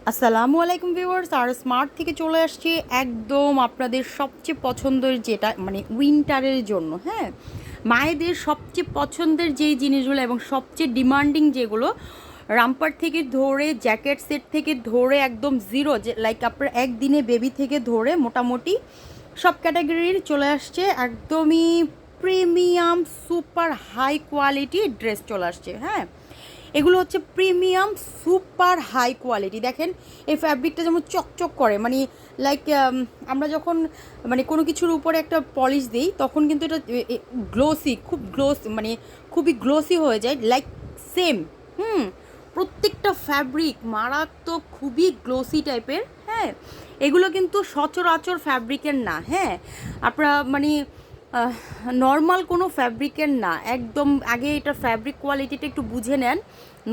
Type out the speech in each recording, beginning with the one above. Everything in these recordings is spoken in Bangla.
আসসালামু আলাইকুম ভিউয়ার্স, আর স্মার্ট থেকে চলে আসছি একদম আপনাদের সবচেয়ে পছন্দের, যেটা মানে উইন্টারের জন্য। হ্যাঁ, মায়েদের সবচেয়ে পছন্দের যেই জিনিসগুলো এবং সবচেয়ে ডিমান্ডিং যেগুলো, রামপার থেকে ধরে জ্যাকেট সেট থেকে ধরে একদম জিরো, যে লাইক আপনার একদিনে বেবি থেকে ধরে মোটামুটি সব ক্যাটাগরির চলে আসছে। একদমই premium super high quality dress চলে আসছে। হ্যাঁ, এগুলো হচ্ছে প্রিমিয়াম সুপার হাই কোয়ালিটি। দেখেন এই ফ্যাব্রিকটা যেমন চকচক করে, মানে লাইক আমরা যখন মানে কোনো কিছুর উপরে একটা পলিশ দিই তখন কিন্তু এটা গ্লোসি, খুব গ্লোস, মানে খুবই গ্লোসি হয়ে যায়, লাইক সেম। হুম, প্রত্যেকটা ফ্যাব্রিক মারাত্মক, খুবই গ্লোসি টাইপের। হ্যাঁ, এগুলো কিন্তু সচরাচর ফ্যাব্রিকের না। হ্যাঁ, আপনারা মানে নর্মাল কোনো ফ্যাব্রিকের না একদম। আগে এটা ফ্যাব্রিক কোয়ালিটিটা একটু বুঝে নেন।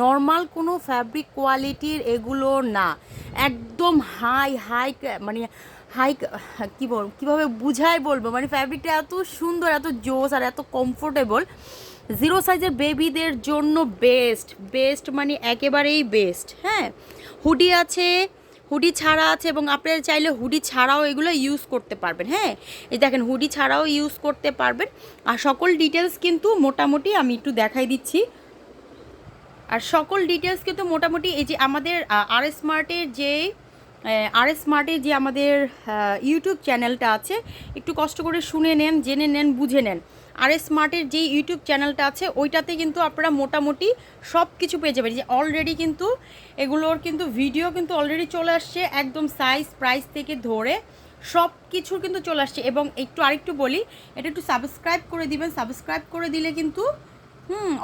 নর্মাল কোনো ফ্যাব্রিক কোয়ালিটির এগুলো না, একদম হাই হাই, মানে হাই, কীভাবে বুঝাই বলবো, মানে ফ্যাব্রিকটা এত সুন্দর, এত জোস আর এত কমফোর্টেবল। জিরো সাইজের বেবিদের জন্য বেস্ট বেস্ট, মানে একেবারেই বেস্ট। হ্যাঁ, হুডি আছে, হুডি ছাড়া আছে, এবং আপনারা চাইলে হুডি ছাড়াও এগুলো ইউজ করতে পারবেন। হ্যাঁ, এই দেখেন হুডি ছাড়াও ইউজ করতে পারবেন। আর সকল ডিটেলস কিন্তু মোটামুটি আমি একটু দেখাই দিচ্ছি। আর সকল ডিটেলস কিন্তু মোটামুটি এই যে আমাদের আর এস স্মার্টের যে আমাদের ইউটিউব চ্যানেলটা আছে, একটু কষ্ট করে শুনে নেন, জেনে নেন, বুঝে নেন। আর এস স্মার্টের যে ইউটিউব চ্যানেলটা আছে ওইটাতে কিন্তু আপনারা মোটামুটি সব কিছু পেয়ে যাবেন। যে অলরেডি কিন্তু এগুলোর কিন্তু ভিডিও কিন্তু অলরেডি চলে আসছে, একদম সাইজ প্রাইস থেকে ধরে সব কিছুর কিন্তু চলে আসছে। এবং একটু আরেকটু বলি, এটা একটু সাবস্ক্রাইব করে দিবেন। সাবস্ক্রাইব করে দিলে কিন্তু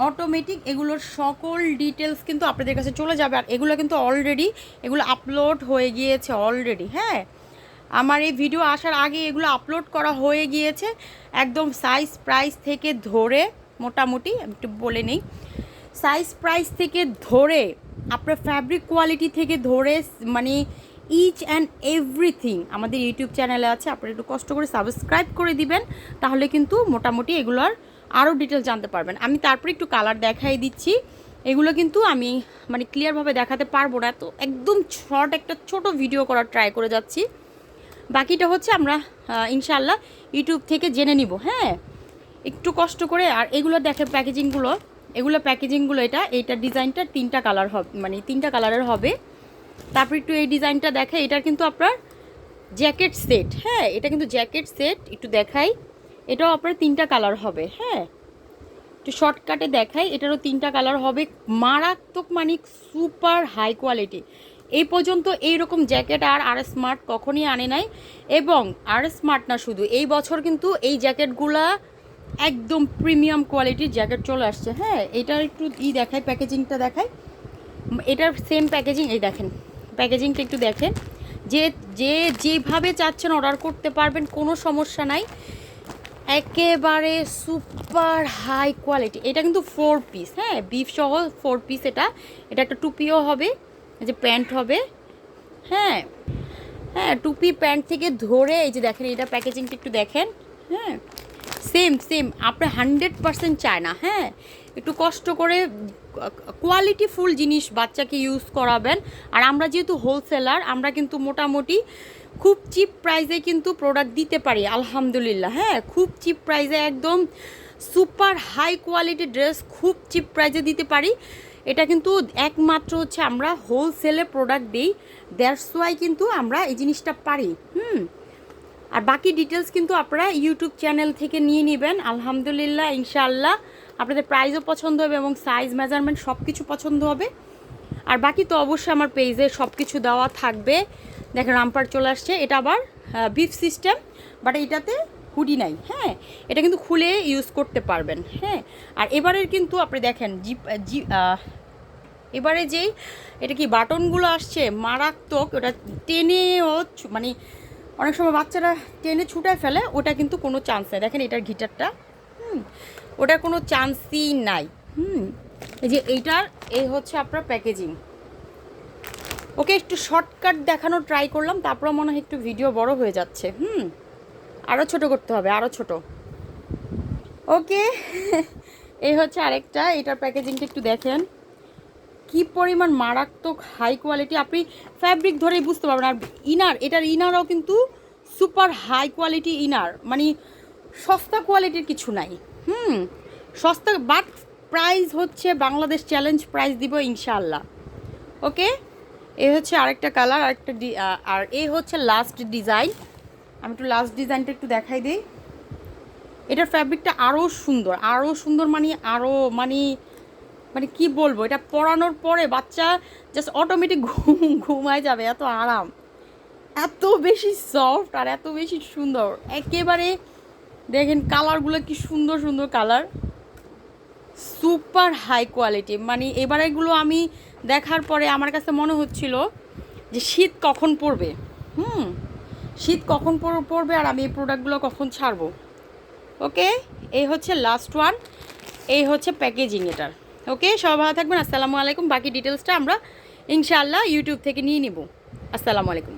অটোমেটিক এগুলোর সকল ডিটেলস কিন্তু আপনাদের কাছে চলে যাবে। আর এগুলো কিন্তু অলরেডি এগুলো আপলোড হয়ে গিয়েছে অলরেডি। হ্যাঁ, আমার এই ভিডিও আসার আগে এগুলো আপলোড করা হয়ে গিয়েছে, একদম সাইজ প্রাইস থেকে ধরে মোটামুটি আমি একটু বলে নেই। সাইজ প্রাইস থেকে ধরে আপনার ফ্যাব্রিক কোয়ালিটি থেকে ধরে, মানে ইচ অ্যান্ড এভরিথিং আমাদের ইউটিউব চ্যানেলে আছে। আপনারা একটু কষ্ট করে সাবস্ক্রাইব করে দিবেন, তাহলে কিন্তু মোটামুটি এগুলোর আরও ডিটেলস জানতে পারবেন। আমি তারপরে একটু কালার দেখাই দিচ্ছি। এগুলো কিন্তু আমি মানে ক্লিয়ারভাবে দেখাতে পারবো না, তো একদম শর্ট একটা ছোট ভিডিও করার ট্রাই করে যাচ্ছি। বাকিটা হচ্ছে আমরা ইনশাআল্লাহ ইউটিউব থেকে জেনে নিব। হ্যাঁ, একটু কষ্ট করে। আর এগুলো দেখে প্যাকেজিংগুলো এইটার ডিজাইনটা তিনটা কালার হবে, মানে তিনটা কালারের হবে। তারপর একটু এই ডিজাইনটা দেখে, এটার কিন্তু আপনার জ্যাকেট সেট। হ্যাঁ, এটা কিন্তু জ্যাকেট সেট, একটু দেখাই। এটাও আপনার তিনটা কালার হবে। হ্যাঁ, একটু শর্টকাটে দেখাই, এটারও তিনটা কালার হবে। মারাত্মক, মানে সুপার হাই কোয়ালিটি। এই পর্যন্ত এইরকম জ্যাকেট আর স্মার্ট কখনই আনে নাই। এবং আর স্মার্ট না শুধু, এই বছর কিন্তু এই জ্যাকেটগুলা একদম প্রিমিয়াম কোয়ালিটির জ্যাকেট চলে আসছে। হ্যাঁ, এটার একটু দেখাই, প্যাকেজিংটা দেখাই। এটার সেম প্যাকেজিং, এই দেখেন প্যাকেজিংটা একটু দেখেন। যে যে যেভাবে চাচ্ছেন অর্ডার করতে পারবেন, কোনো সমস্যা নাই। একেবারে সুপার হাই কোয়ালিটি। এটা কিন্তু 4 পিস। হ্যাঁ, বিফ সহ 4 পিস। এটা এটা একটা টুপিও হবে, এই যে প্যান্ট হবে। হ্যাঁ, হ্যাঁ, টুপি প্যান্ট থেকে ধরে এই যে দেখেন, এটা প্যাকেজিংটা একটু দেখেন। হ্যাঁ, সেম সেম আপনি 100% চায় না। হ্যাঁ, একটু কষ্ট করে কোয়ালিটিফুল জিনিস বাচ্চাকে ইউজ করাবেন। আর আমরা যেহেতু হোলসেলার, আমরা কিন্তু মোটামুটি খুব চিপ প্রাইসে কিন্তু প্রোডাক্ট দিতে পারি আলহামদুলিল্লাহ। হ্যাঁ, খুব চিপ প্রাইসে একদম সুপার হাই কোয়ালিটি ড্রেস খুব চিপ প্রাইসে দিতে পারি। এটা কিন্তু একমাত্র হচ্ছে আমরা হোলসেলে প্রোডাক্ট দিই, দ্যাটস ওয়াই কিন্তু আমরা এই জিনিসটা পারি। আর বাকি ডিটেলস কিন্তু আপনারা ইউটিউব চ্যানেল থেকে নিয়ে নেবেন আলহামদুলিল্লাহ। ইনশাআল্লাহ আপনাদের প্রাইসও পছন্দ হবে এবং সাইজ মেজারমেন্ট সব কিছু পছন্দ হবে। আর বাকি তো অবশ্যই আমার পেজে সব কিছু দেওয়া থাকবে। দেখেন রামপার চলে আসছে, এটা আবার বিফ সিস্টেম, বাট এটাতে হুডি নাই। হ্যাঁ, এটা কিন্তু খুলে ইউজ করতে পারবেন। হ্যাঁ, আর এবারের কিন্তু আপনি দেখেন এবারে যেই এটা কি বাটনগুলো আসছে মারাত্মক, ওটা টেনেও মানে অনেক সময় বাচ্চারা টেনে ছুটায় ফেলে, ওটা কিন্তু কোনো চান্স নেই। দেখেন এটার গিটারটা, ওটার কোনো চান্সই নাই। এই যে এইটার এই হচ্ছে আপনার প্যাকেজিং। ওকে, একটু শর্টকাট দেখানোর ট্রাই করলাম, তারপর মনে হয় একটু ভিডিও বড় হয়ে যাচ্ছে। আরও ছোট করতে হবে, আরও ছোট। ওকে, এই হচ্ছে আরেকটা, এটার প্যাকেজিংটা একটু দেখেন, কি পরিমাণ মারাত্মক হাই কোয়ালিটি, আপনি ফ্যাব্রিক ধরেই বুঝতে পারবেন। আর ইনার, এটার ইনারও কিন্তু সুপার হাই কোয়ালিটি ইনার, মানে সস্তা কোয়ালিটির কিছু নাই। সস্তা, বাট প্রাইস হচ্ছে বাংলাদেশ চ্যালেঞ্জ প্রাইস দিব ইনশাআল্লাহ। ওকে, এই হচ্ছে আরেকটা কালার, আরেকটা আর এই হচ্ছে লাস্ট ডিজাইন। আমি একটু লাস্ট ডিজাইনটা একটু দেখাই দিই। এটার ফ্যাব্রিকটা আরও সুন্দর, আরও সুন্দর, মানে আরও মানে মানে কি বলবো, এটা পরানোর পরে বাচ্চা জাস্ট অটোমেটিক ঘুমায় যাবে, এত আরাম, এত বেশি সফট আর এত বেশি সুন্দর একেবারে। দেখেন কালারগুলো কি সুন্দর সুন্দর কালার, সুপার হাই কোয়ালিটি। মানে এবার এগুলো আমি দেখার পরে আমার কাছে মনে হচ্ছিল যে শীত কখন পড়বে, শীত কখন পড়বে আর আমি এই প্রোডাক্টগুলো কখন ছাড়বো। ওকে, এই হচ্ছে লাস্ট ওয়ান, এই হচ্ছে প্যাকেজিং এটার। ওকে, সবাই ভালো থাকবেন, আসসালামু আলাইকুম। বাকি ডিটেলসটা আমরা ইনশাআল্লাহ ইউটিউব থেকে নিয়ে নিব। আসসালামু আলাইকুম।